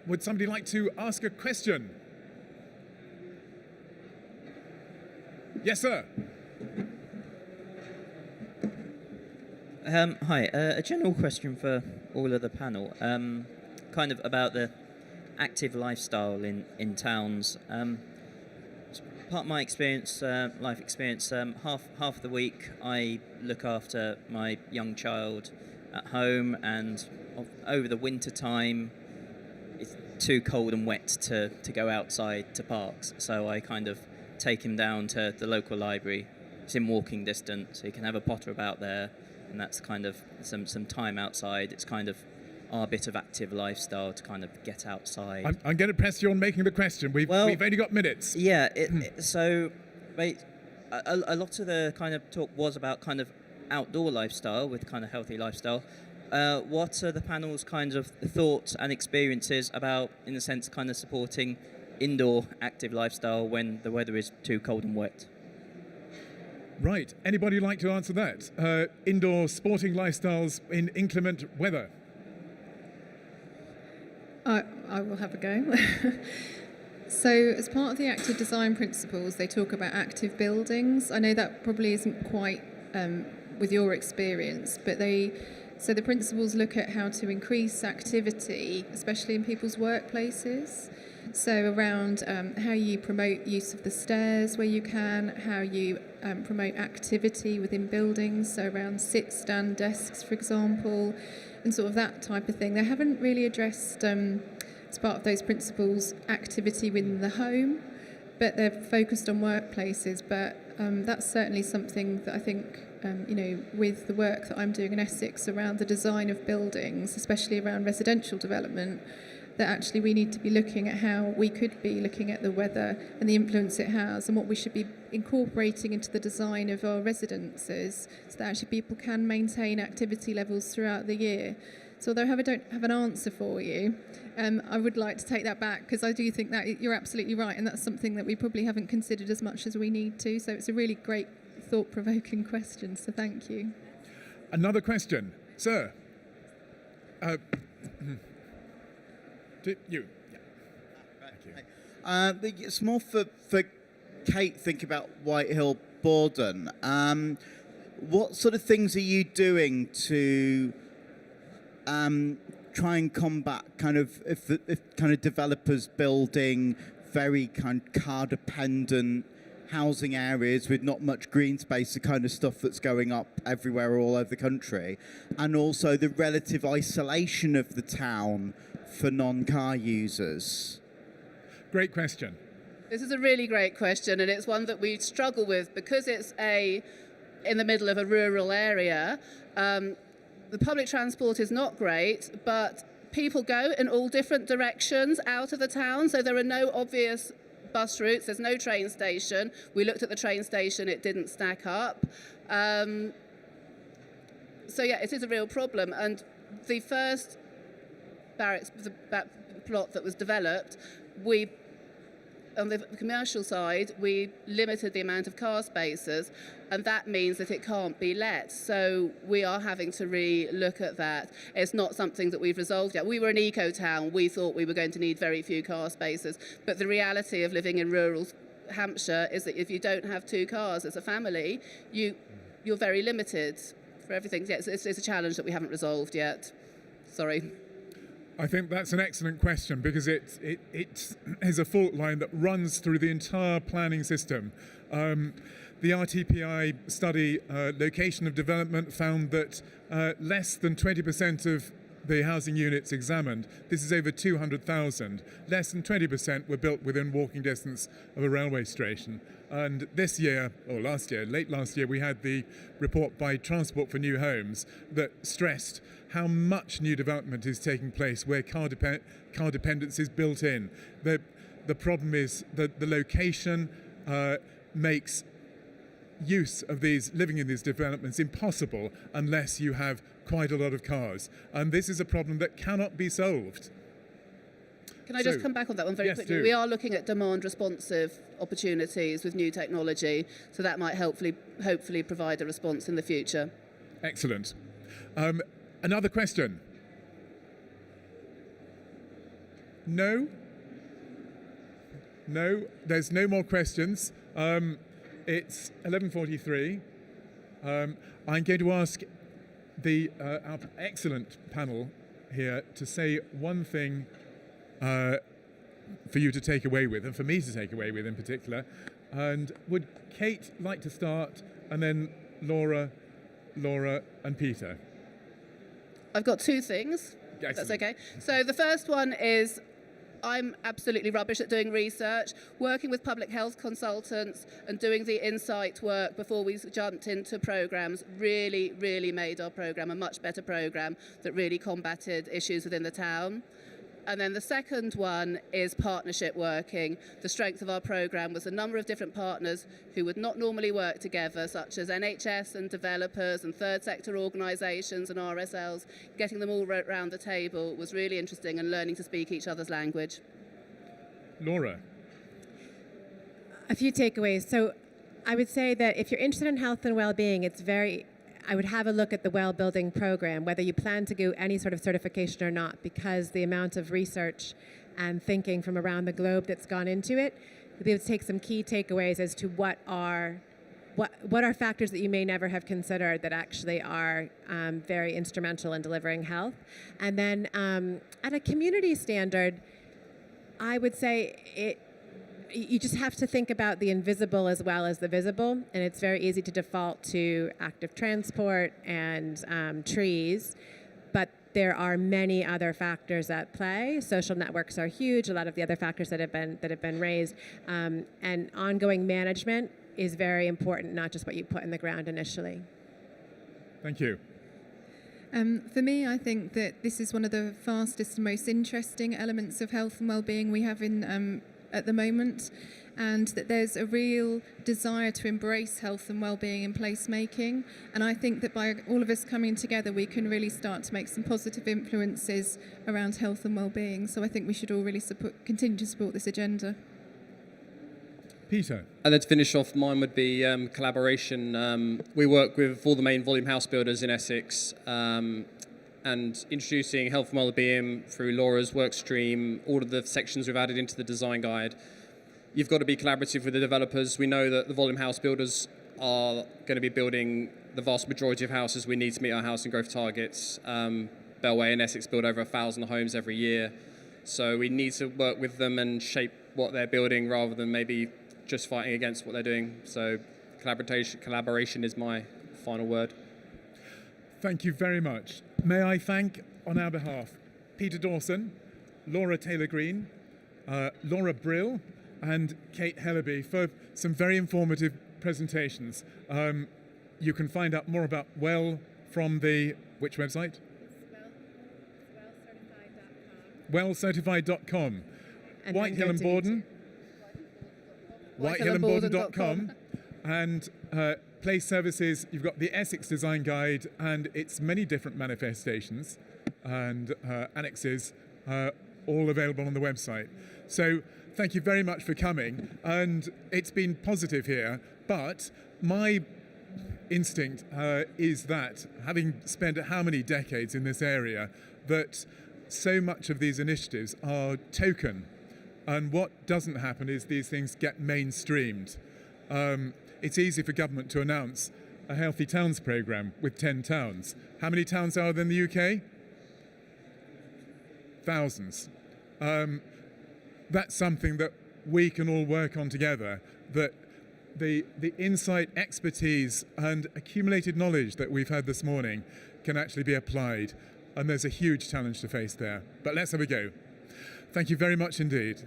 Would somebody like to ask a question? Yes, sir. Hi, a general question for all of the panel, kind of about the active lifestyle in towns. Part of my experience, life experience, half the week I look after my young child at home, and over the winter time it's too cold and wet to go outside to parks, so I kind of take him down to the local library. It's in walking distance, so he can have a potter about there, and that's kind of some time outside. It's kind of our bit of active lifestyle to kind of get outside. I'm going to press you on making the question. We've only got minutes. Yeah, so a lot of the kind of talk was about kind of outdoor lifestyle with kind of healthy lifestyle. What are the panel's kind of thoughts and experiences about, in a sense, kind of supporting indoor active lifestyle when the weather is too cold and wet? Right. Anybody like to answer that? Indoor sporting lifestyles in inclement weather. I will have a go. So as part of the active design principles, they talk about active buildings. I know that probably isn't quite with your experience, but the principles look at how to increase activity, especially in people's workplaces. So around how you promote use of the stairs where you can, how you promote activity within buildings, so around sit-stand desks, for example, and sort of that type of thing. They haven't really addressed, as part of those principles, activity within the home, but they're focused on workplaces. But that's certainly something that I think, with the work that I'm doing in Essex around the design of buildings, especially around residential development, that actually we need to be looking at how we could be looking at the weather and the influence it has, and what we should be incorporating into the design of our residences, so that actually people can maintain activity levels throughout the year. So although I don't have an answer for you, I would like to take that back, because I do think that you're absolutely right, and that's something that we probably haven't considered as much as we need to. So it's a really great, thought-provoking question, so thank you. Another question. Sir. You. Yeah. Thank you. It's more for Kate, think about Whitehill Borden. What sort of things are you doing to try and combat kind of if kind of developers building very kind of car dependent housing areas with not much green space, the kind of stuff that's going up everywhere all over the country, and also the relative isolation of the town for non-car users? Great question. This is a really great question, and it's one that we struggle with because it's in the middle of a rural area. The public transport is not great, but people go in all different directions out of the town, so there are no obvious bus routes, there's no train station. We looked at the train station, it didn't stack up. So yeah, it is a real problem, and the first barracks plot that was developed, on the commercial side, we limited the amount of car spaces, and that means that it can't be let. So we are having to re-look at that. It's not something that we've resolved yet. We were an eco-town. We thought we were going to need very few car spaces. But the reality of living in rural Hampshire is that if you don't have two cars as a family, you're very limited for everything. Yes, it's a challenge that we haven't resolved yet. Sorry. I think that's an excellent question, because it is a fault line that runs through the entire planning system. The RTPI study, location of development, found that less than 20% of the housing units examined, this is over 200,000, less than 20% were built within walking distance of a railway station. And this year, or last year, late last year, we had the report by Transport for New Homes that stressed how much new development is taking place where car dependence is built in. The problem is that the location makes use of living in these developments impossible unless you have quite a lot of cars. And this is a problem that cannot be solved. Can I just come back on that one very quickly? Do. We are looking at demand-responsive opportunities with new technology, so that might hopefully provide a response in the future. Excellent. Another question. No? No, there's no more questions. It's 11:43. I'm going to ask our excellent panel here to say one thing for you to take away with, and for me to take away with in particular. And would Kate like to start, and then Lora, and Peter? I've got two things. Excellent. That's okay. So the first one is I'm absolutely rubbish at doing research. Working with public health consultants and doing the insight work before we jumped into programs really, really made our program a much better program that really combated issues within the town. And then the second one is partnership working. The strength of our program was a number of different partners who would not normally work together, such as NHS and developers and third sector organisations and RSLs. Getting them all around the table was really interesting, and learning to speak each other's language. Lora. A few takeaways. So I would say that if you're interested in health and well-being, I would have a look at the Well Building program, whether you plan to do any sort of certification or not, because the amount of research and thinking from around the globe that's gone into it, you'll be able to take some key takeaways as to what are factors that you may never have considered that actually are very instrumental in delivering health. And then at a community standard, I would say you just have to think about the invisible as well as the visible, and it's very easy to default to active transport and trees, but there are many other factors at play. Social networks are huge, a lot of the other factors that have been raised, and ongoing management is very important, not just what you put in the ground initially. Thank you. For me, I think that this is one of the fastest and most interesting elements of health and well-being we have in at the moment, and that there's a real desire to embrace health and well-being in placemaking. And I think that by all of us coming together, we can really start to make some positive influences around health and well-being. So I think we should all really continue to support this agenda. Peter. And then to finish off, mine would be collaboration. We work with all the main volume house builders in Essex, and introducing health and wellbeing through Lora's work stream, all of the sections we've added into the design guide. You've got to be collaborative with the developers. We know that the volume house builders are going to be building the vast majority of houses we need to meet our housing growth targets. Bellway and Essex build over 1,000 homes every year. So we need to work with them and shape what they're building rather than maybe just fighting against what they're doing. So collaboration is my final word. Thank you very much. May I thank, on our behalf, Peter Dawson, Lora Taylor-Green, Laura Brill, and Kate Hillerby for some very informative presentations. You can find out more about Well from which website? Wellcertified.com. Whitehill and Borden. Whitehillandborden.com. And place services, you've got the Essex Design Guide and its many different manifestations and annexes, all available on the website. So thank you very much for coming. And it's been positive here, but my instinct is that, having spent how many decades in this area, that so much of these initiatives are token. And what doesn't happen is these things get mainstreamed. It's easy for government to announce a Healthy Towns programme with 10 towns. How many towns are there in the UK? Thousands. That's something that we can all work on together, that the insight, expertise and accumulated knowledge that we've had this morning can actually be applied. And there's a huge challenge to face there. But let's have a go. Thank you very much indeed.